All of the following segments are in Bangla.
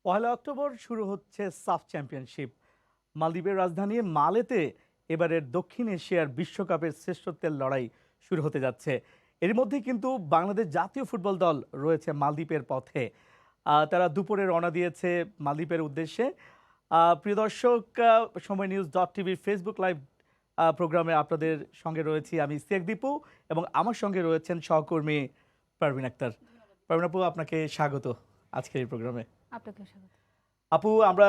পহেলা অক্টোবর শুরু হচ্ছে সাফ চ্যাম্পিয়নশিপ। মালদ্বীপের রাজধানী মালেতে এবারের দক্ষিণ এশিয়ার বিশ্বকাপের শ্রেষ্ঠত্বের লড়াই শুরু হতে যাচ্ছে। এর মধ্যে কিন্তু বাংলাদেশ জাতীয় ফুটবল দল রয়েছে মালদ্বীপের পথে। তারা দুপুরে রওনা দিয়েছে মালদ্বীপের উদ্দেশ্যে। প্রিয় দর্শক, সময় নিউজ .টিভির ফেসবুক লাইভ প্রোগ্রামে আপনাদের সঙ্গে রয়েছি আমি শেখ দীপু এবং আমার সঙ্গে রয়েছেন সহকর্মী পারভিন আক্তার। পারভিন আপু, আপনাকে স্বাগত আজকের এই প্রোগ্রামে। আপনাকে স্বাগত। আপু, আমরা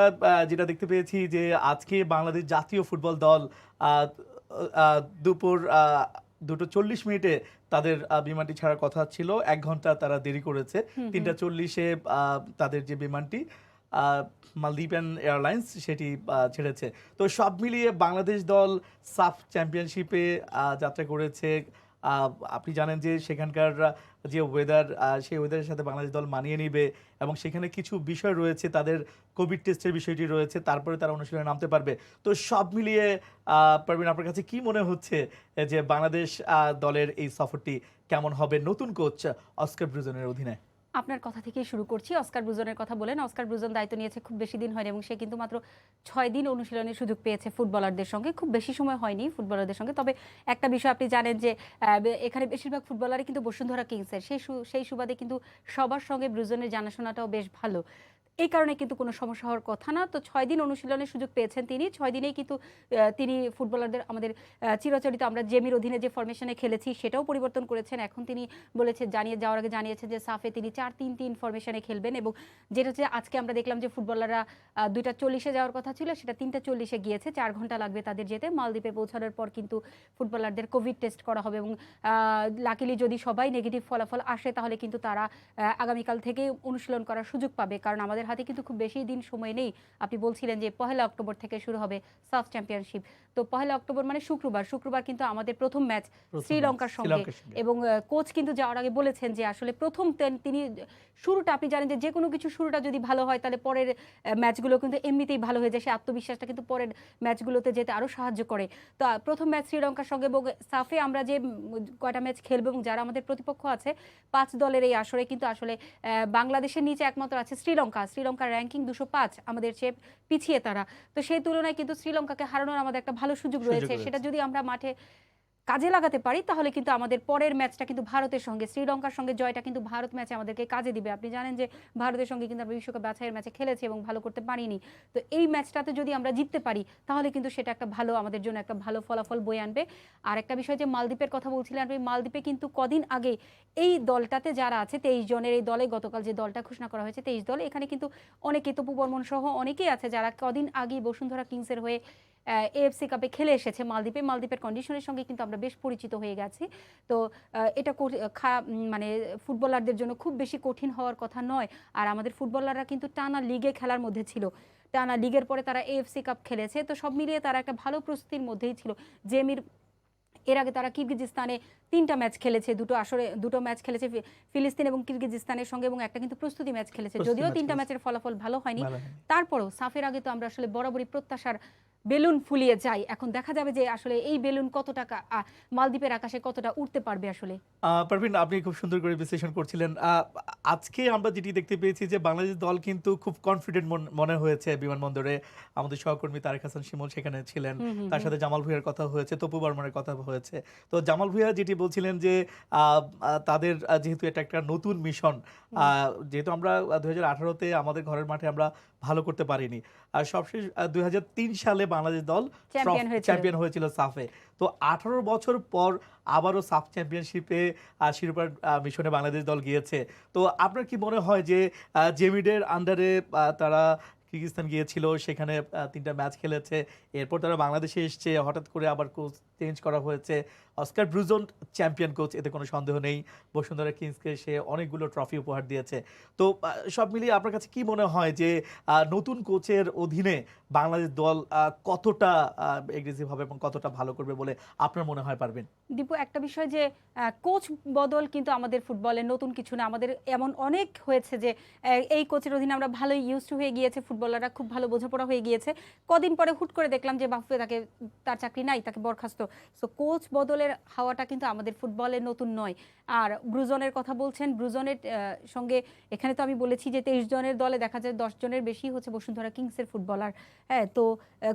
যেটা দেখতে পেয়েছি যে আজকে বাংলাদেশ জাতীয় ফুটবল দল আহ, আহ, দুপুর 2:40 তাদের বিমানটি ছাড়ার কথা ছিল। 1 ঘন্টা তারা দেরি করেছে। 3:40 তাদের যে বিমানটি মালদ্বীপিয়ান এয়ারলাইন্স সেটি ছেড়েছে। তো সব মিলিয়ে বাংলাদেশ দল সাফ চ্যাম্পিয়নশিপে যাত্রা করেছে। আপনি জানেন যে সেখানকার যে ওয়েদার, সেই ওয়েদারের সাথে বাংলাদেশ দল মানিয়ে নিবে এবং সেখানে কিছু বিষয় রয়েছে, তাদের কোভিড টেস্টের বিষয়টি রয়েছে, তারপরে তারা অনুশীলনে নামতে পারবে। তো সব মিলিয়ে পারভিন, আপনার কাছে কি মনে হচ্ছে যে বাংলাদেশ দলের এই সফরটি কেমন হবে নতুন কোচ অস্কার ব্রুজনের অধীনে? আপনার কথা থেকেই শুরু করছি। অস্কার ব্রুজনের কথা বলেন। অস্কার ব্রুজন দায়িত্ব নিয়েছে খুব বেশি দিন হয়নি এবং সে কিন্তু মাত্র 6 দিন অনুশীলনের সুযোগ পেয়েছে ফুটবলারদের সঙ্গে। খুব বেশি সময় হয়নি ফুটবলারদের সঙ্গে। তবে একটা বিষয় আপনি জানেন যে এখানে বেশিরভাগ ফুটবলারই কিন্তু বসুন্ধরা কিংসের। সেই সুবাদে কিন্তু সবার সঙ্গে ব্রুজনের জানাশোনাটাও বেশ ভালো। এই কারণে কিন্তু কোনো সমস্যা হওয়ার কথা না। তো 6 দিন অনুশীলনের সুযোগ পেয়েছেন তিনি। 6 দিনেই কিন্তু তিনি ফুটবলারদের আমাদের চিরাচরিত আমরা জেমির অধীনে যে ফরমেশনে খেলেছি সেটাও পরিবর্তন করেছেন। এখন তিনি যাওয়ার আগে জানিয়েছেন যে সাফে তিনি 4-3-3 ফরমেশনে খেলবেন এবং যেটা হচ্ছে আজকে আমরা দেখলাম যে ফুটবলাররা 2:40 যাওয়ার কথা ছিল, সেটা 3:40 গিয়েছে। 4 ঘন্টা লাগবে তাদের যেতে। মালদ্বীপে পৌঁছানোর পর কিন্তু ফুটবলারদের কোভিড টেস্ট করা হবে এবং লাকিলি যদি সবাই নেগেটিভ ফলাফল আসে তাহলে কিন্তু তারা আগামীকাল থেকেই অনুশীলন করার সুযোগ পাবে। কারণ আমাদের হাতে কিন্তু খুব বেশি দিন সময় নেই। আপনি বলছিলেন যে 1 অক্টোবর থেকে শুরু হবে সাফ চ্যাম্পিয়নশিপ। তো 1 অক্টোবর মানে শুক্রবার কিন্তু আমাদের প্রথম ম্যাচ শ্রীলঙ্কার সঙ্গে এবং কোচ কিন্তু যাওয়ার আগে বলেছেন যে আসলে প্রথম তিনি শুরুটা, আপনি জানেন যে কোনো কিছু শুরুটা যদি ভালো হয় তাহলে পরের ম্যাচগুলো কিন্তু এমনিতেই ভালো হয়ে যায়। সেই আত্মবিশ্বাসটা কিন্তু পরের ম্যাচগুলোতে যেতে আরও সাহায্য করে। তো প্রথম ম্যাচ শ্রীলঙ্কার সঙ্গে এবং সাফে আমরা যে কয়টা ম্যাচ খেলবো এবং যারা আমাদের প্রতিপক্ষ আছে 5 দলের এই আসরে কিন্তু আসলে বাংলাদেশের নিচে একমাত্র আছে শ্রীলঙ্কার র্যাঙ্কিং 205, আমাদের চেয়ে পিছিয়ে তারা। তো সেই তুলনায় কিন্তু শ্রীলঙ্কাকে হারানোর আমাদের একটা ভালো সুযোগ রয়েছে। সেটা যদি আমরা মাঠে কাজে লাগাতে পারি তাহলে কিন্তু আমাদের পরের ম্যাচটা কিন্তু ভারতের সঙ্গে, শ্রীলঙ্কার সঙ্গে জয়টা কিন্তু ভারত ম্যাচে আমাদেরকে কাজে দিবে। আপনি জানেন যে ভারতের সঙ্গে কিন্তু আমরা বিশ্বকাপ বাছাইয়ের ম্যাচে খেলেছি এবং ভালো করতে পারিনি। তো এই ম্যাচটাতে যদি আমরা জিততে পারি তাহলে কিন্তু সেটা একটা ভালো, আমাদের জন্য একটা ভালো ফলাফল বয়ে আনবে। আর একটা বিষয় যে মালদ্বীপের কথা বলছিলেন আপনি, মালদ্বীপে কিন্তু কদিন আগে এই দলটাতে যারা আছে 23 জনের এই দলে, গতকাল যে দলটা ঘোষণা করা হয়েছে 23 দল, এখানে কিন্তু অনেকে, তপু বর্মন সহ অনেকেই আছে যারা কদিন আগেই বসুন্ধরা কিংসের হয়ে এএফসি কাপে খেলে এসেছে মালদ্বীপের কন্ডিশনের সঙ্গে কিন্তু আমরা বেশ পরিচিত হয়ে গেছি। তো এটা মানে ফুটবলারদের জন্য খুব বেশি কঠিন হওয়ার কথা নয়। আর আমাদের ফুটবলাররা কিন্তু টানা লিগে খেলার মধ্যে ছিল, টানা লিগের পরে তারা এএফসি কাপ খেলেছে। তো সব মিলিয়ে তারা একটা ভালো প্রস্তুতির মধ্যেই ছিল। জেমির এর আগে তারা কিরগিজস্তানে 3টা ম্যাচ খেলেছে, দুটো ম্যাচ খেলেছে ফিলিস্তিন এবং কিরগিজস্তানের সঙ্গে এবং একটা কিন্তু প্রস্তুতি ম্যাচ খেলেছে। যদিও 3টা ম্যাচের ফলাফল ভালো হয়নি, তারপরেও সাফের আগে তো আমরা আসলে বরাবরই প্রত্যাশার বেলুন ফুলিয়ে যাই। এখন দেখা যাবে যে আসলে এই বেলুন কতটা মালদ্বীপের আকাশে কতটা উঠতে পারবে। আসলে পারভিন, আপনি খুব সুন্দর করে বিশ্লেষণ করছিলেন। আজকে আমরা যেটি দেখতে পেয়েছি যে বাংলাদেশ দল কিন্তু খুব কনফিডেন্ট মনে হয়েছে বিমানবন্দরে। আমাদের সহকর্মী তারেক হাসান শিমুল সেখানে ছিলেন, তার সাথে জামাল ভুঁইয়ার কথা হয়েছে, তপু বর্মনের কথা হয়েছে। তো জামাল ভুঁইয়া যেটি বলছিলেন যে তাদের যেহেতু এটা একটা নতুন মিশন, যেহেতু আমরা 2018-তে আমাদের ঘরের মাঠে আমরা ভালো করতে পারিনি, আর সবশেষ 2003 সালে বাংলাদেশ দল চ্যাম্পিয়ন হয়েছিল সাফে। তো 18 বছর পর আবারও সাফ চ্যাম্পিয়নশিপে শিরোপার মিশনে বাংলাদেশ দল গিয়েছে। তো আপনার কি মনে হয় যে জেমিডের আন্ডারে তারা কিরগিজস্তান গিয়েছিল, সেখানে 3টা ম্যাচ খেলেছে, এরপর তারা বাংলাদেশে এসছে, হঠাৎ করে আবার কোচ চেঞ্জ করা হয়েছে, অস্কার ব্রুজন চ্যাম্পিয়ন কোচ, এতে কোনো সন্দেহ নেই। বসুন্ধরা কিংসকে সে অনেকগুলো ট্রফি উপহার দিয়েছে। তো সব মিলিয়ে আপনার কাছে কি মনে হয় যে নতুন কোচের অধীনে বাংলাদেশ দল কতটা এগ্রেসিভ হবে এবং কতটা ভালো করবে বলে আপনার মনে হয় পারবেন? দীপু, একটা বিষয় যে কোচ বদল কিন্তু আমাদের ফুটবলে নতুন কিছু না। আমাদের এমন অনেক হয়েছে যে এই কোচের অধীনে আমরা ভালোই ইউজ টু হয়ে গিয়েছে ফুটবল ফুটবলাররা খুব ভালো বোঝাপড়া হয়ে গিয়েছে। কদিন পরে হুট করে দেখলাম যে বাফুফে তার চাকরি নাই, তাকে বরখাস্ত। সো কোচ বদলের হাওয়াটা কিন্তু আমাদের ফুটবলে নতুন নয়। আর ব্রুজনের কথা বলছেন, ব্রুজনের সঙ্গে এখানে তো আমি বলেছি যে 23 জনের দলে দেখা যায় 10 জনের বেশি হচ্ছে বসুন্ধরা কিংসের ফুটবলার। হ্যাঁ, তো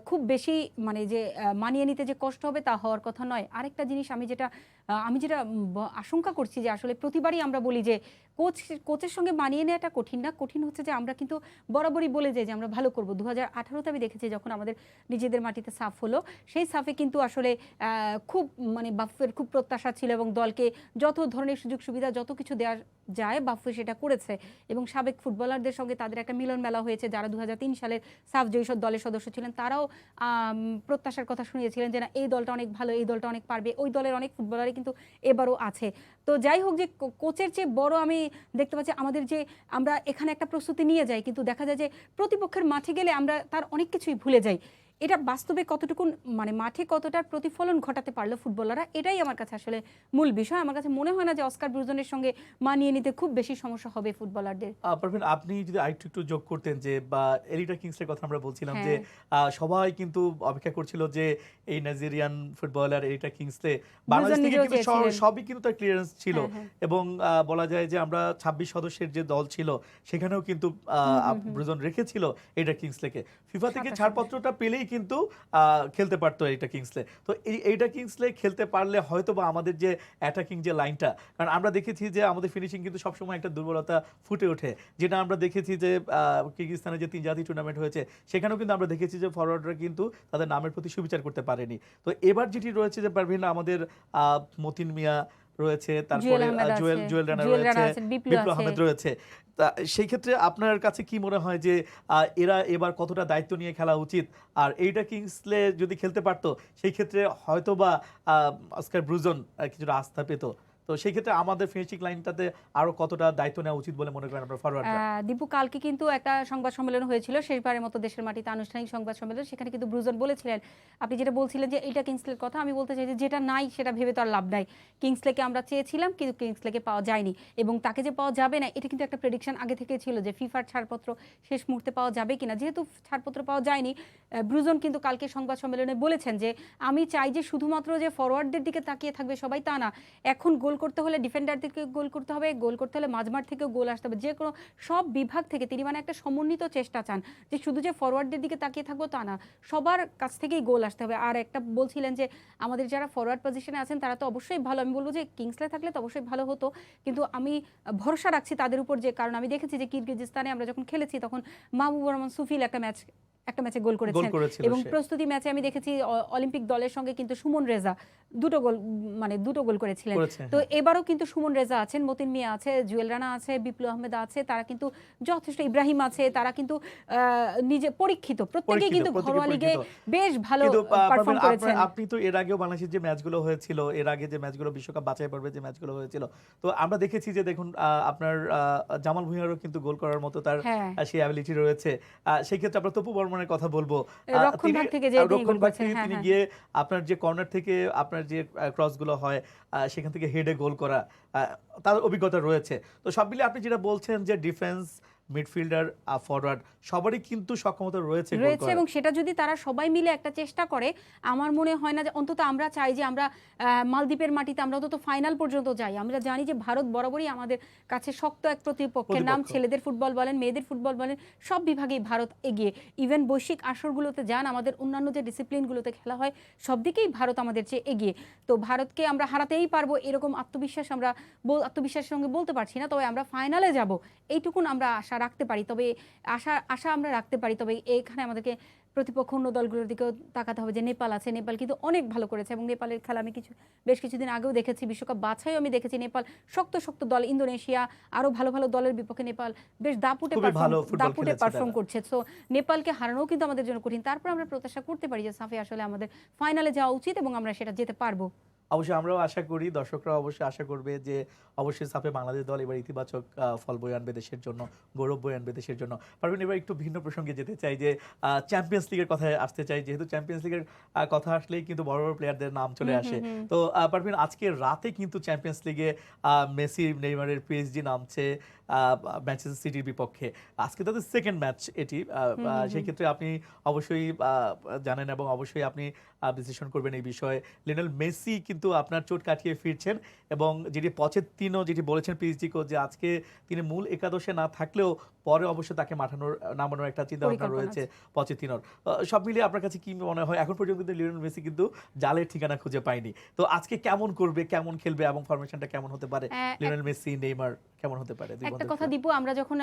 খুব বেশি মানে যে মানিয়ে নিতে যে কষ্ট হবে তা হওয়ার কথা নয়। আরেকটা জিনিস আমি যেটা আশঙ্কা করছি যে আসলে প্রতিবারই আমরা বলি যে কোচের সঙ্গে মানিয়ে নেওয়াটা কঠিন না, কঠিন হচ্ছে যে আমরা কিন্তু বরাবরই বলে যাই যে আমরা ভালো করব। 2018-তে আমি দেখেছি যখন আমাদের নিজেদের মাটিতে সাফ হলো, সেই সাফে কিন্তু আসলে খুব মানে বাফুফের খুব প্রত্যাশা ছিল এবং দলকে যত ধরনের সুযোগ সুবিধা যত কিছু দেওয়া যায় বাফুফে সেটা করেছে। এবং সাবেক ফুটবলারদের সঙ্গে তাদের একটা মিলন মেলা হয়েছে, যারা 2003 সালের সাফ জয়ী দলের সদস্য ছিলেন, তারাও প্রত্যাশার কথা শুনিয়েছিলেন যে না এই দলটা অনেক ভালো, এই দলটা অনেক পারবে। ওই দলের অনেক ফুটবলারই কিন্তু এবারও আছে। তো যাই হোক, যে কোচের চেয়ে বড় আমি দেখতে পাচ্ছি আমাদের যে আমরা এখানে একটা প্রস্তুতি নিয়ে যাই, কিন্তু দেখা যায় যে প্রতিপক্ষের মাঠে গেলে আমরা তার অনেক কিছুই ভুলে যাই। এটা বাস্তবে কতটুকু মানে মাঠে কতটার প্রতিফলন ঘটাতে পারলো ফুটবলাররা, এটাই আমার কাছে আসলে মূল বিষয়। আমার কাছে মনে হয় না যে অস্কার ব্রুজনের সঙ্গে মানিয়ে নিতে খুব বেশি সমস্যা হবে ফুটবলারদের। পারবেন, আপনি যদি আরেকটু একটু যোগ করতেন যে বা এলিটা কিংসের কথা আমরা বলছিলাম যে হ্যাঁ, সবাই কিন্তু অপেক্ষা করছিল যে এই Nigerian footballer Elita Kingsley Bangladesh Bruzon থেকে নিজেও কিন্তু চেয়েছিলেন। সবই কিন্তু তার ক্লিয়ারেন্স ছিল। হ্যাঁ, হ্যাঁ। এবং বলা যায় যে আমরা 26 সদস্যের যে দল ছিল সেখানেও কিন্তু হুম, হুম, হুম। ব্রুজন রেখেছিল এইটা কিংসলেকে। ফিফা থেকে 27 ছাড়পত্রটা পেলেই কিন্তু খেলতে পারতো এইটা কিংসলে। তো এইটা কিংসলে খেলতে পারলে হয়তো বা আমাদের যে অ্যাটাকিং যে লাইনটা, কারণ আমরা দেখেছি যে আমাদের ফিনিশিং কিন্তু সবসময় একটা দুর্বলতা ফুটে ওঠে, যেটা আমরা দেখেছি যে কিরগিজস্তানে যে 3 জাতীয় টুর্নামেন্ট হয়েছে সেখানেও কিন্তু আমরা দেখেছি যে ফরওয়ার্ডরা কিন্তু তাদের নামের প্রতি সুবিচার করতে পারেনি। তো এবার যেটি রয়েছে যে পারভিন, আমাদের মতিন মিয়া রয়েছে, জুয়েল তারপরে আহমেদ আছে, জুয়েল রানা জুয়েল রানা রয়েছে, আছেন, বিপ্লব বিপ্লব আছে। আহমেদ রয়েছে। তা সেই ক্ষেত্রে আপনার কাছে কি মনে হয় যে এরা এবার কতটা দায়িত্ব নিয়ে খেলা উচিত? আর এইটা কিংসলে যদি খেলতে পারতো সেই ক্ষেত্রে হয়তোবা অস্কার ব্রুজন কিছুটা আস্থা পেত। তো সেই ক্ষেত্রে আমাদের ফিনিশিং লাইনটাতে আরো কতটা দায়িত্ব নেওয়া উচিত বলে মনে করেন আমরা ফরওয়ার্ডরা? দীপু, কালকে কিন্তু একটা সংবাদ সম্মেলন হয়েছিল, শেষবারের মতো দেশের মাটিতে আনুষ্ঠানিক সংবাদ সম্মেলন। সেখানে কিন্তু ব্রুজন বলেছিলেন, আপনি যেটা বলছিলেন যে এইটা কিংসলের কথা, আমি বলতে চাই যে যেটা নাই সেটা ভেবে তো আর লাভ নাই। কিংসলেকে আমরা চেয়েছিলাম কিন্তু কিংসলেকে পাওয়া যায়নি, এবং তাকে যে পাওয়া যাবে না এটা কিন্তু একটা প্রেডিকশন আগে থেকে ছিল যে ফিফার ছাড়পত্র শেষ মুহূর্তে পাওয়া যাবে কিনা। যেহেতু ছাড়পত্র পাওয়া যায়নি, ব্রুজন কিন্তু কালকে সংবাদ সম্মেলনে বলেছেন যে আমি চাই যে শুধুমাত্র যে ফরওয়ার্ডদের দিকে তাকিয়ে থাকবে সবাই তা না, এখন গোল করতে হলে ডিফেন্ডারদেরকে গোল করতে হবে, গোল করতে হলে মাঝমাঠ থেকেও গোল আসতে হবে, যে কোনো সব বিভাগ থেকে তিনি মানে একটা সমন্বিত চেষ্টা চান, যে শুধু যে ফরওয়ার্ডদের দিকে তাকিয়ে থাকবো তা না, সবার কাছ থেকেই গোল আসতে হবে। আর একটা বলছিলেন যে আমাদের যারা ফরওয়ার্ড পজিশনে আছেন তারা তো অবশ্যই ভালো, আমি বলবো যে কিংসলে থাকলে তো অবশ্যই ভালো হতো, কিন্তু আমি ভরসা রাখছি তাদের উপর, যে কারণ আমি দেখেছি যে কিরগিজস্তানে আমরা যখন খেলেছি তখন মাহবুবুর রহমান সুফিল একটা ম্যাচে গোল গোল করেছেন, করেছিল এবং সে। প্রস্তুতি ম্যাচে আমি দেখেছি অলিম্পিক দলের সঙ্গে কিন্তু সুমন রেজা দুটো গোল করেছিলেন। করেছে, তো হ্যাঁ। এবারও কিন্তু সুমন রেজা আছেন, মতিন মিয়া আছে, জুয়েল রানা আছে, বিপ্লব আহমেদ আছে, তারা কিন্তু যথেষ্ট, ইব্রাহিম আছে, তারা কিন্তু নিজে পরীক্ষিত, প্রত্যেকেই কিন্তু ঘরোয়া লিগে বেশ ভালো কিন্তু পারফর্ম করেছেন। আপনি তো এর আগেও বাংলাদেশের যে ম্যাচগুলো হয়েছিল, এর আগে যে ম্যাচগুলো বিশ্বকাপ বাছাই পর্বে যে ম্যাচগুলো হয়েছিল, তো আমরা দেখেছি যে দেখুন আপনার জামাল ভুঁইয়ারও কিন্তু গোল করার মতো তার হ্যাঁ, সেই অ্যাবিলিটি রয়েছে। সেই ক্ষেত্রে আমরা তপু বর্মনের কথা বলবো। রক্ষণ তিনি ভাগ থেকে যে তিনি রক্ষণ গোল ভাগ করেছেন। থেকে হ্যাঁ, তিনি হ্যাঁ। গিয়ে আপনার যে কর্নার থেকে আপনার যে ক্রসগুলো হয় সেখান থেকে হেডে গোল করা, তার অভিজ্ঞতা রয়েছে। তো সব মিলিয়ে আপনি যেটা বলছেন যে ডিফেন্স, মিডফিল্ডার, ফরওয়ার্ড সবারই কিন্তু সক্ষমতা রয়েছে গোল রয়েছে, করার। এবং সেটা যদি তারা সবাই মিলে একটা চেষ্টা করে, আমার মনে হয় না যে, অন্তত আমরা চাই যে আমরা মালদ্বীপের মাটিতে আমরা অন্তত ফাইনাল পর্যন্ত যাই। আমরা জানি যে ভারত বরাবরই আমাদের কাছে শক্ত এক প্রতিপক্ষের নাম, ছেলেদের ফুটবল বলেন, মেয়েদের ফুটবল বলেন, সব বিভাগেই ভারত এগিয়ে। ইভেন বৈশ্বিক আসরগুলোতে যান, আমাদের অন্যান্য যে ডিসিপ্লিনগুলোতে খেলা হয় সব দিকেই ভারত আমাদের চেয়ে এগিয়ে। তো ভারতকে আমরা হারাতেই পারবো এরকম আত্মবিশ্বাসের সঙ্গে বলতে পারছি না, তবে আমরা ফাইনালে যাব এইটুকুন আমরা আশা রাখতে পারি। তবে আশা আমরা রাখতে পারি। তবে এখানে আমাদেরকে প্রতিপক্ষ অন্য দলগুলোর দিকেও তাকাতে হবে, যে নেপাল আছে, নেপাল কিন্তু অনেক ভালো করেছে, এবং নেপালের খেলা আমি বেশ কিছুদিন আগেও দেখেছি, বিশ্বকাপ বাছাইও আমি দেখেছি, নেপাল শক্ত শক্ত দল, ইন্দোনেশিয়া আরো ভালো ভালো দলের বিপক্ষে নেপাল বেশ দাপুটে পারফর্ম করছে। সো নেপালকে হারানোও কিন্তু আমাদের জন্য কঠিন। তারপর আমরা প্রত্যাশা করতে পারি যে সাফে আসলে আমাদের ফাইনালে যাওয়া উচিত এবং আমরা সেটা যেতে পারবো। অবশ্যই আমরাও আশা করি, দর্শকরা অবশ্যই আশা করবে যে অবশ্যই সাফে বাংলাদেশ দল এবার ইতিবাচক ফল বয়ে আনবে দেশের জন্য, গৌরব বয়ে আনবে দেশের জন্য। পারবেন, এবার একটু ভিন্ন প্রসঙ্গে যেতে চাই, যে চ্যাম্পিয়ন্স লিগের কথায় আসতে চাই, যেহেতু চ্যাম্পিয়ন্স লিগের কথা আসলেই কিন্তু বড় বড় প্লেয়ারদের নাম চলে আসে। তো পারবেন, আজকে রাতে কিন্তু চ্যাম্পিয়ন্স লিগে মেসি, নেইমারের পিএসজি নামছে, ম্যানচেস্টার সিটির বিপক্ষে। আজকে তাদের সেকেন্ড ম্যাচ এটি, সেই ক্ষেত্রে আপনি অবশ্যই জানেন এবং অবশ্যই আপনি বিশ্লেষণ করবেন এই বিষয়ে। লিওনেল মেসি কিন্তু আপনার চোট কাটিয়ে ফিরছেন এবং যেটি পচেত্তিনো যেটি বলেছেন পিএসজি কোচ যে আজকে তিনি মূল একাদশে না থাকলেও পরে অবশ্য তাকে নামানোর একটা চিন্তা ভাবনা রয়েছে পচেত্তিনোর। সব মিলিয়ে আপনার কাছে কি মনে হয়? এখন পর্যন্ত কিন্তু লিওনেল মেসি কিন্তু জালের ঠিকানা খুঁজে পায়নি, তো আজকে কেমন করবে, কেমন খেলবে এবং ফরমেশনটা কেমন হতে পারে? লিওনেল মেসি, নেইমার কেমন হতে পারে? একটা কথা দিব, আমরা যখন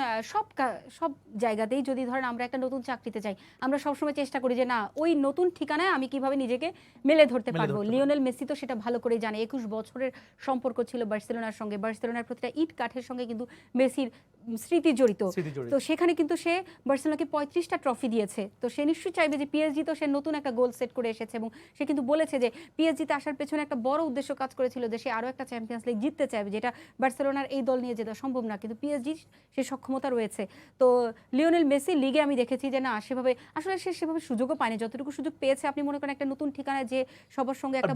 সব জায়গাতেই যদি ধরেন আমরা একটা নতুন চাকরিতে যাই, আমরা সবসময় চেষ্টা করি যে না ওই নতুন ঠিকানায় আমি কিভাবে নিজেকে মেলে ধরতে পারবো। লিওনেল মেসি তো সেটা ভালো করে জানে। 21 বছরের সম্পর্ক ছিল বার্সেলোনার সঙ্গে, বার্সেলোনার প্রতিটা ইট কাঠের সঙ্গে কিন্তু মেসির স্মৃতি জড়িত। তো সেখানে কিন্তু সে বার্সেলোনাকে 35টা ট্রফি দিয়েছে। তো সে নিশ্চয়ই চাইবে যে পিএসজি, তো সে নতুন একটা গোল সেট করে এসেছে এবং সে কিন্তু বলেছে যে পিএসজিতে আসার পেছনে একটা বড় উদ্দেশ্য কাজ করেছিল যে সে আরো একটা চ্যাম্পিয়ন্স লিগ জিততে চাইবে, যেটা বার্সেলোনার এই দল নিয়ে যেটা সম্ভব না, কিন্তু পিএসজি সে সক্ষমতা রয়েছে। তো লিওনেল মেসি লিগে আমি দেখেছি যে না সেভাবে আসলে সে সেভাবে সুযোগও পায়নি। যতটুকু সুযোগ পেয়েছে, আপনি মনে করেন একটা নতুন ঠিকানায় যে সবার সঙ্গে একটা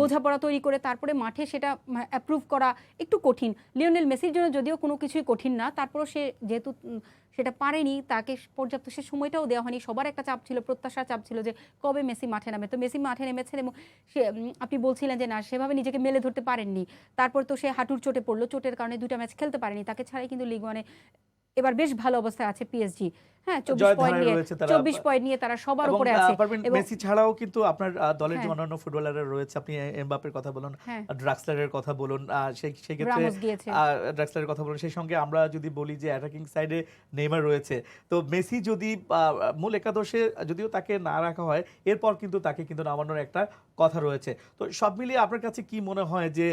বোঝাপড়া তৈরি করে তারপরে মাঠে সেটা অ্যাপ্রুভ করা একটু কঠিন। লিওনেল মেসির জন্য যদিও কোনো কিছুই কঠিন না, তারপরও সে যেহেতু সেটা পারেনি, তাকে পর্যাপ্ত সে সময়টাও দেওয়া হয়নি। সবার একটা চাপ ছিল, প্রত্যাশার চাপ ছিল যে কবে মেসি মাঠে নামে। তো মেসি মাঠে নেমেছেন এবং সে আপনি বলছিলেন যে না সেভাবে নিজেকে মেলে ধরতে পারেননি। তারপর তো সে হাঁটুর চোটে পড়লো, চোটের কারণে 2টা ম্যাচ খেলতে পারেনি। তাকে ছাড়াই কিন্তু লিগ ওয়ানে এবার বেশ ভালো অবস্থায় আছে পিএসজি। হ্যাঁ, 24 পয়েন্ট নিয়ে তারা সবার উপরে আছে। এবং মেসি ছাড়াও কিন্তু আপনার দলের যে অন্যান্য ফুটবলাররা রয়েছে, আপনি এমবাপ্পের কথা বলুন, ড্রাক্সলারের কথা বলুন, সেই ক্ষেত্রে ড্রাক্সলারের কথা বলুন, সেই সঙ্গে আমরা যদি বলি যে অ্যাটাকিং সাইডে নেইমার রয়েছে। তো মেসি যদি মূল একাদশে যদিও তাকে না রাখা হয়, এরপর কিন্তু তাকে কিন্তু নামানোর একটা কথা রয়েছে। তো সব মিলিয়ে আপনার কাছে কি মনে হয় যে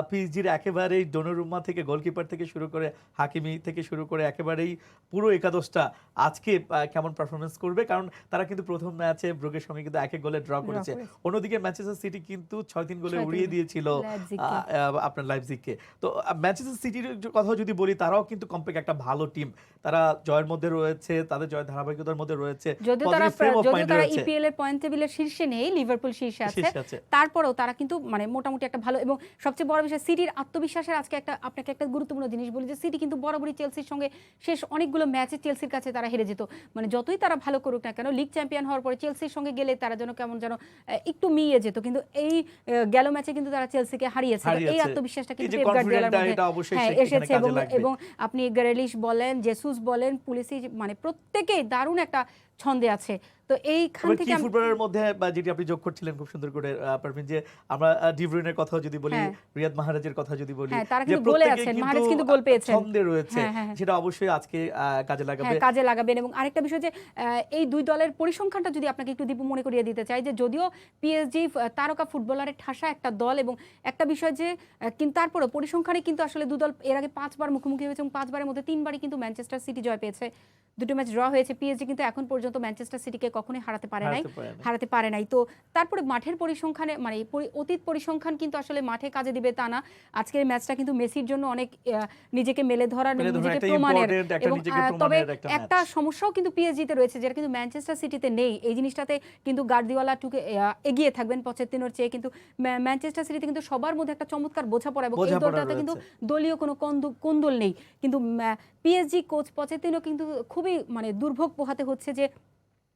পিএসজির একেবারেই ডোনোরুম্মা থেকে গোলকিপার থেকে শুরু করে হাকিমি থেকে শুরু করে একেবারেই পুরো একাদশটা আজকে কেমন পারফরমেন্স করবে? কারণ তারা কিন্তু প্রথম ম্যাচে ব্রুগের সঙ্গে কিন্তু 1-1 গোলে ড্র করেছে। অন্যদিকে ম্যানচেস্টার সিটি কিন্তু 6-3 গোলে উড়িয়ে দিয়েছিল আপনার লাইপজিগকে। তো ম্যানচেস্টার সিটির কথা যদি বলি, তারাও কিন্তু কমপ্যাক্ট একটা ভালো টিম। তারা জয়ের মধ্যে রয়েছে, তাদের জয় ধারাবাহিকতার মধ্যে রয়েছে। যদিও তারা ইপিএল এর পয়েন্ট টেবিলের শীর্ষে নেই, লিভারপুল শীর্ষে আছে, তারপরেও তারা কিন্তু মানে মোটামুটি একটা ভালো। এবং সবচেয়ে বড় বিষয় সিটির আত্মবিশ্বাসের আজকে আপনাকে একটা গুরুত্বপূর্ণ জিনিস বলি যে সিটি কিন্তু বরাবরই চেলসির সঙ্গে শেষ অনেকগুলো ম্যাচে চেলসির কাছে তারা হেরে যেত। মানে যতই তারা ভালো করুক না কেন, লিগ চ্যাম্পিয়ন হওয়ার পরে চেলসির সঙ্গে গেলে তারা যেন কেমন যেন একটু মিয়ে যেত। কিন্তু এই গেল ম্যাচে কিন্তু তারা চেলসিকে হারিয়েছে। এই আত্মবিশ্বাসটা কিন্তু পেপ গার্দিওলার মধ্যে এসেছে এবং আপনি গ্যারেলিশ বলেন, জেসুস বলেন, পুলিসি, মানে প্রত্যেকেই দারুণ একটা ছন্দে আছে। তো এইখান থেকে ফুটবলের মধ্যে যেটি আপনি যোগ করছিলেন খুব সুন্দর করে পারভিন, যে আমরা ডি ব্রুইনের কথা যদি বলি, রিয়াদ মাহরাজের কথা যদি বলি, তারা কিন্তু গোলে আছেন, মাহরাজ কিন্তু গোল পেয়েছেন, ছন্দে রয়েছে, সেটা অবশ্যই আজকে কাজে লাগাবেন। এবং আরেকটা বিষয় যে এই দুই দলের পরিসংখ্যানটা যদি আপনাকে একটু দীপু মনে করিয়ে দিতে চাই, যে যদিও পিএসজি তারকা ফুটবলারের ঠাসা একটা দল এবং একটা বিষয় যে কিন্তু তারপরে পরিসংখ্যানে কিন্তু আসলে দুই দল এর আগে 5 বার মুখোমুখি হয়েছে এবং 5 বারের মধ্যে 3 বারই কিন্তু ম্যানচেস্টার সিটি জয় পেয়েছে, 2টো ম্যাচ ড্র হয়েছে। পিএসজি কিন্তু এখন পর্যন্ত ম্যানচেস্টার সিটিকে কখনোই হারাতে পারে নাই। তো তারপরে মাঠের পরিসংখ্যানে মানে অতীত পরিসংখ্যান কিন্তু আসলে মাঠে কাজে দিবে তা না। আজকের ম্যাচটা কিন্তু মেসির জন্য অনেক নিজেকে মেলে ধরার, নিজেকে প্রমাণের। এবং তবে একটা সমস্যাও কিন্তু পিএসজিতে রয়েছে, যেটা কিন্তু ম্যানচেস্টার সিটিতে নেই। এই জিনিসটাতে কিন্তু গার্দিওলা এগিয়ে থাকবেন পচেত্তিনোর চেয়ে। কিন্তু ম্যানচেস্টার সিটিতে কিন্তু সবার মধ্যে একটা চমৎকার বোঝাপড়া এবং এই দলটাতে কিন্তু দলীয় কোনো কোন্দল নেই। কিন্তু পিএসজি কোচ পচেত্তিনো কিন্তু খুবই মানে দুর্ভোগ পোহাতে হচ্ছে। যে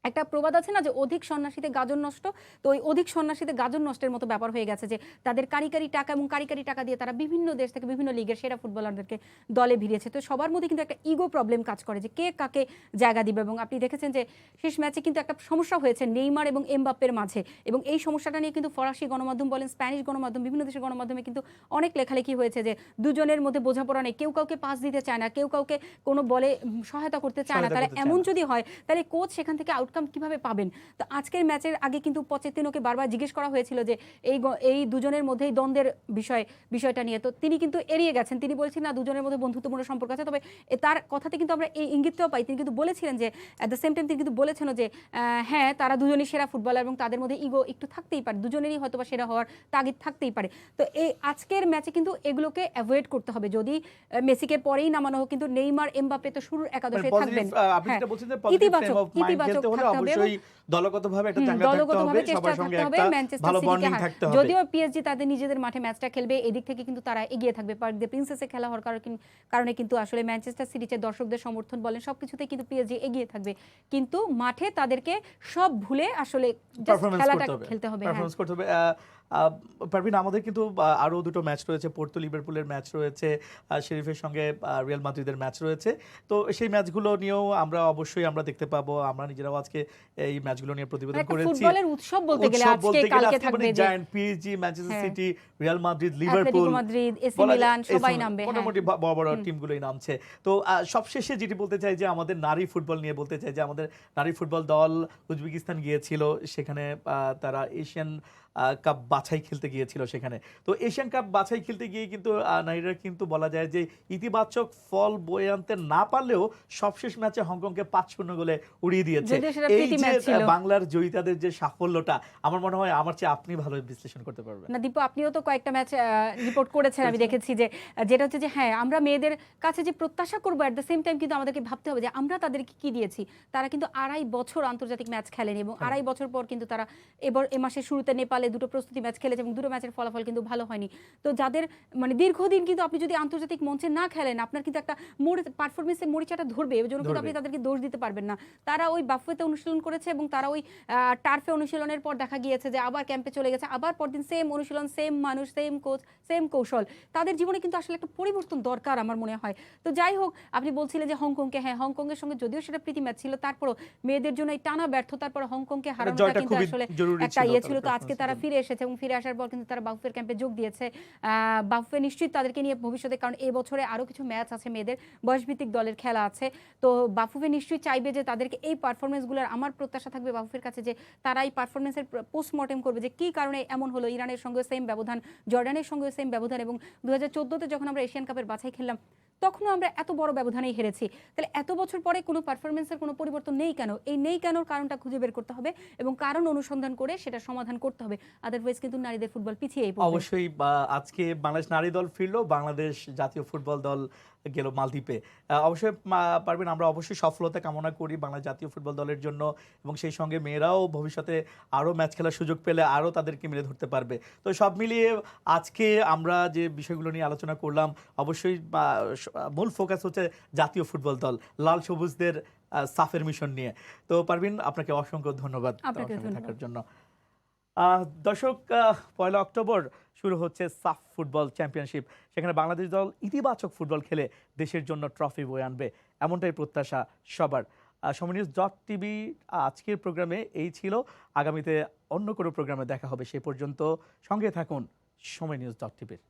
একটা প্রবাদ আছে না যে অধিক সন্ন্যাসীতে গাজন নষ্ট, তো ওই অধিক সন্ন্যাসীতে গাজন নষ্টের মতো ব্যাপার হয়ে গেছে যে তাদের কারিকারি টাকা এবং কারিকারি টাকা দিয়ে তারা বিভিন্ন দেশ থেকে বিভিন্ন লিগের সেরা ফুটবলারদেরকে দলে ভিড়িয়েছে। তো সবার মধ্যে কিন্তু একটা ইগো প্রবলেম কাজ করে যে কে কাকে জায়গা দিবে। এবং আপনি দেখেছেন যে শেষ ম্যাচে কিন্তু একটা সমস্যা হয়েছে নেইমার এবং এমবাপ্পের মাঝে, এবং এই সমস্যাটা নিয়ে কিন্তু ফরাসি গণমাধ্যম বলেন, স্প্যানিশ গণমাধ্যম, বিভিন্ন দেশের গণমাধ্যমে কিন্তু অনেক লেখালেখি হয়েছে যে দুজনের মধ্যে বোঝাপড়া নেই, কেউ কাউকে পাস দিতে চায় না, কেউ কাউকে কোনো বলে সহায়তা করতে চায় না। তাহলে এমন যদি হয় তাহলে কোচ সেখান থেকে আউটকাম কিভাবে পাবেন? তো আজকের ম্যাচের আগে কিন্তু পচেত্তিনোকে বারবার জিজ্ঞেস করা হয়েছিল যে এই দুজনের মধ্যেই দ্বন্দ্বের বিষয়টা নিয়ে, তো তিনি কিন্তু এড়িয়ে গেছেন। তিনি বলেছেন না দুজনের মধ্যে বন্ধুত্বপূর্ণ সম্পর্ক আছে। তবে তার কথাতে কিন্তু আমরা এই ইঙ্গিতটাও পাই, তিনি কিন্তু বলেছিলেন যে অ্যাট দ্য সেম টাইম তিনি কিন্তু বলেছেন যে হ্যাঁ তারা দুজনই সেরা ফুটবলার এবং তাদের মধ্যে ইগো একটু থাকতেই পারে, দুজনেরই হয়তো বা সেরা হওয়ার তাগিদ থাকতেই পারে। তো এই আজকের ম্যাচে কিন্তু এগুলোকে অ্যাভয়েড করতে হবে। যদি মেসিকে পরেই নামানো হোক, কিন্তু নেইমার এমবাপ্পে তো শুরুর একাদশে থাকবেন। ইতিবাচক হলে থাকতে হবে এবং অবশ্যই দলগতভাবে একটা চাঙ্গা থাকতে দলগতভাবে হবে, চেষ্টা সবার সঙ্গে থাকতে হবে একটা ম্যানচেস্টার ভালো সিটিকে বন্ডিং থাকতে হবে। যদিও পিএসজি তাদের নিজেদের মাঠে ম্যাচটা খেলবে, এদিক থেকে কিন্তু তারা এগিয়ে থাকবে। পার্ক দ্য প্রিন্সেসে খেলা হওয়ার কারণে কিন্তু আসলে ম্যানচেস্টার সিটিতে দর্শকদের সমর্থন বলেন সবকিছুতে কিন্তু পিএসজি এগিয়ে থাকবে, কিন্তু মাঠে তাদেরকে সব ভুলে আসলে just পারফরম্যান্স খেলাটা করতে হবে, খেলতে হবে। হ্যাঁ, পারফরম্যান্স করতে হবে। পারভিন, আমাদের কিন্তু আরো দুটো ম্যাচ রয়েছে, পোর্তো লিভারপুলের ম্যাচ রয়েছে, শেরিফের সঙ্গে রিয়াল মাদ্রিদের ম্যাচ রয়েছে। তো সেই ম্যাচগুলো নিয়েও আমরা দেখতে পাবো। আমরা নিজেরাও আজকে এই ম্যাচগুলো নিয়ে প্রতিবেদন একটা করেছি। ফুটবলের উৎসব বলতে গেলে আজকে কালকে থাকবে যে জায়ান্ট পিএসজি, ম্যানচেস্টার হ্যাঁ, city, Real Madrid, Atletico Liverpool, Madrid, AC বলা যায় মিলান এই সবাই সময় নামবে। হ্যাঁ, মোটামুটি বড় বড় টিমগুলোই নামছে। তো সবশেষে যেটি বলতে চাই যে আমাদের নারী ফুটবল নিয়ে বলতে চাই যে আমাদের নারী ফুটবল দল উজবেকিস্তান গিয়েছিল, সেখানে তারা এশিয়ান কাপ বাছাই খেলতে গিয়েছিল সেখানে। তো এশিয়ান কাপ বাছাই খেলতে গিয়ে কিন্তু নারীরা কিন্তু বলা যায় যে ইতিবাচক ফল বয়ে আনতে না পারলেও সবশেষ ম্যাচে হংকংকে 5-0 গোলে উড়িয়ে দিয়েছে। যদিও সেটা এই প্রীতি যে ম্যাচ ছিল। বাংলার জয়িতাদের যে সাফল্যটা, আমার মনে হয় আমার চেয়ে আপনি ভালো বিশ্লেষণ করতে পারবেন। না দীপু, আপনিও তো কয়েকটা ম্যাচ রিপোর্ট করেছেন, আমি দেখেছি যে যেটা হচ্ছে যে হ্যাঁ আমরা মেয়েদের কাছে যে প্রত্যাশা করবো অ্যাট দ্য সেম টাইম কিন্তু আমাদেরকে ভাবতে হবে যে আমরা তাদেরকে কি দিয়েছি। তারা কিন্তু 2.5 বছর আন্তর্জাতিক ম্যাচ খেলেনি এবং 2.5 বছর পর কিন্তু তারা এ মাসের শুরুতে নেপালে 2টো প্রস্তুতি ম্যাচ খেলেছে এবং 2টো ম্যাচের ফলাফল কিন্তু ভালো হয়নি। তো যাদের মানে দীর্ঘদিন কিন্তু আপনি যদি আন্তর্জাতিক মঞ্চে না খেলেন, আপনার কিন্তু একটা পারফরমেন্সে মরিচাটা ধরবে, এর জন্য কিন্তু আপনি তাদেরকে দোষ দিতে পারবেন না। তারা ওই বাফুয়েতে অনুশীলন করেছে এবং তারা ওই টার্ফে অনুশীলনের পর দেখা গিয়েছে যে আবার ক্যাম্পে চলে গেছে, আবার পরদিন সেম অনুশীলন, সেম মানুষ, সেম কোচ, সেম কৌশল। তাদের জীবনে কিন্তু আসলে একটা পরিবর্তন দরকার আমার মনে হয়। তো যাই হোক, আপনি বলছিলেন যে হংকংকে, হ্যাঁ হংকংয়ের সঙ্গে যদিও সেটা প্রীতি ম্যাচ ছিল, তারপরও মেয়েদের জন্য এই টানা ব্যর্থতার পর হংকংকে হারানোটা জয়টা কিন্তু খুবই আসলে জরুরি একটা ছিল ইয়ে ছিল। তো তাদের আজকে তারা performance-এর জন্য। ফিরে এসেছে এবং ফিরে আসার পর কিন্তু তারা বাফুফের ক্যাম্পে যোগ দিয়েছে। বাফুফে নিশ্চিত তাদেরকে নিয়ে ভবিষ্যতে, কারণ এই বছরে আরো কিছু ম্যাচ আছে, মেয়েদের বয়সভিত্তিক দলের খেলা আছে। তো বাফুফে নিশ্চয়ই চাইবে যে তাদেরকে এই পারফরমেন্সগুলোর, আমার প্রত্যাশা থাকবে বাফুফের কাছে যে তারা এই পারফরমেন্সের পোস্টমর্টেম করবে যে কি কারণে এমন হলো। ইরানের সঙ্গে সেম ব্যবধান, জর্ডানের সঙ্গে সেম ব্যবধান, এবং 2014-তে যখন আমরা এশিয়ান কাপের বাছাই খেললাম তখনও আমরা এত বড় ব্যবধানেই হেরেছি। তাহলে এত বছর পরে কোনো পারফরমেন্সের কোনো পরিবর্তন নেই কেন? এই নেই কেনর কারণটা খুঁজে বের করতে হবে এবং কারণ অনুসন্ধান করে সেটা সমাধান করতে হবে। আদারওয়াইজ কিন্তু নারীদের ফুটবল পিছিয়েই পড়বে। অবশ্যই আজকে বাংলাদেশ নারী দল ফিরলো, বাংলাদেশ জাতীয় ফুটবল দল গেল মালদ্বীপে। অবশ্যই পারবেন, আমরা অবশ্যই সফলতা কামনা করি বাংলাদেশ জাতীয় ফুটবল দলের জন্য, এবং সেই সঙ্গে মেয়েরাও ভবিষ্যতে আরও ম্যাচ খেলার সুযোগ পেলে আরও তাদেরকে মিলে ধরতে পারবে। তো সব মিলিয়ে আজকে আমরা যে বিষয়গুলো নিয়ে আলোচনা করলাম, অবশ্যই মূল ফোকাস হচ্ছে জাতীয় ফুটবল দল, লাল সবুজদের সাফের মিশন নিয়ে। তো পারবেন, আপনাকে অসংখ্য ধন্যবাদ আপনাকে আমার সঙ্গে ধন্যবাদ। থাকার জন্য। দর্শক, 1 অক্টোবর শুরু হচ্ছে সাফ ফুটবল চ্যাম্পিয়নশিপ। সেখানে বাংলাদেশ দল ইতিবাচক ফুটবল খেলে দেশের জন্য ট্রফি বয়ে আনবে, এমনটাই প্রত্যাশা সবার। সময়নিউজ.tv আজকের প্রোগ্রামে এই ছিল। আগামীতে অন্য কোনো প্রোগ্রামে দেখা হবে, সে পর্যন্ত সঙ্গে থাকুন সময় নিউজ.tv-র।